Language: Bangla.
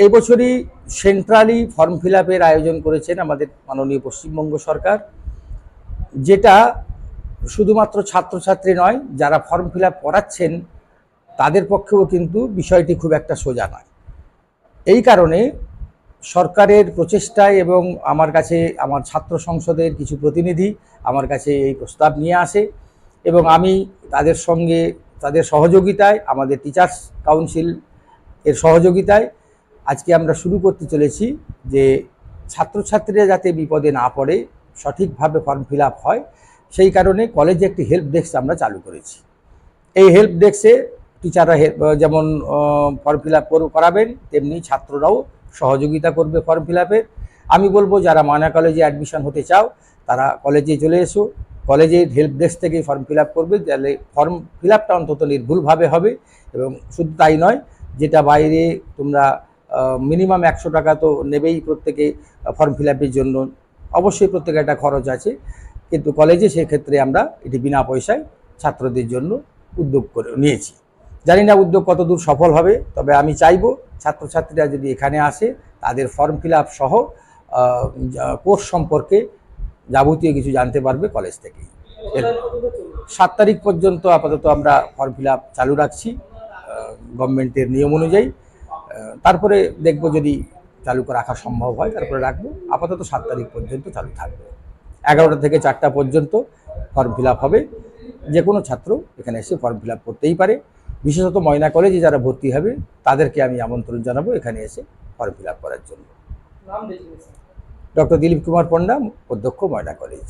এই বছরই সেন্ট্রালি ফর্ম ফিল আপের আয়োজন করেছেন আমাদের মাননীয় পশ্চিমবঙ্গ সরকার, যেটা শুধুমাত্র ছাত্রছাত্রী নয়, যারা ফর্ম ফিল আপ করাচ্ছেন তাদের পক্ষেও কিন্তু বিষয়টি খুব একটা সোজা নয়। এই কারণে সরকারের প্রচেষ্টায় এবং আমার কাছে আমার ছাত্র সংসদের কিছু প্রতিনিধি আমার কাছে এই প্রস্তাব নিয়ে আসে এবং আমি তাদের সঙ্গে তাদের সহযোগিতায়, আমাদের টিচার্স কাউন্সিল এর সহযোগিতায় আজকে আমরা শুরু করতে চলেছি যে ছাত্রছাত্রীরা যাতে বিপদে না পড়ে, সঠিকভাবে ফর্ম ফিল আপ হয়, সেই কারণে কলেজে একটি হেল্প ডেস্ক আমরা চালু করেছি। এই হেল্প ডেস্কে টিচাররা যেমন ফর্ম ফিল আপ করাবেন, তেমনি ছাত্ররাও সহযোগিতা করবে ফর্ম ফিল আপে। আমি বলবো যারা মানা কলেজে অ্যাডমিশন হতে চাও তারা কলেজে চলে এসো, কলেজের হেল্প ডেস্ক থেকেই ফর্ম ফিল আপ করবে, তাহলে ফর্ম ফিল আপটা অন্তত নির্ভুলভাবে হবে। এবং শুধু তাই নয়, যেটা বাইরে তোমরা মিনিমাম 100 টাকা তো নেবেই প্রত্যেকে ফর্ম ফিল আপের জন্য, অবশ্যই প্রত্যেকে একটা খরচ আছে, কিন্তু কলেজে সেক্ষেত্রে আমরা এটি বিনা পয়সায় ছাত্রদের জন্য উদ্যোগ করে নিয়েছি। জানি না উদ্যোগ কতদূর সফল হবে, তবে আমি চাইবো ছাত্রছাত্রীরা যদি এখানে আসে তাদের ফর্ম ফিল আপ সহ কোর্স সম্পর্কে যাবতীয় কিছু জানতে পারবে কলেজ থেকেই। 7 তারিখ পর্যন্ত আপাতত আমরা ফর্ম ফিল আপ চালু রাখছি গভর্নমেন্টের নিয়ম অনুযায়ী। তারপরে দেখব যদি চালু রাখা সম্ভব হয় তারপরে রাখবো। আপাতত 7 তারিখ পর্যন্ত চালু থাকবে। 11টা থেকে 4টা পর্যন্ত ফর্ম ফিল আপ হবে। যে কোনো ছাত্র এখানে এসে ফর্ম ফিল আপ করতেই পারে। বিশেষত ময়না কলেজে যারা ভর্তি হবে তাদেরকে আমি আমন্ত্রণ জানাবো এখানে এসে ফর্ম ফিল আপ করার জন্য। ডক্টর দিলীপ কুমার পণ্ডা, অধ্যক্ষ, ময়না কলেজ।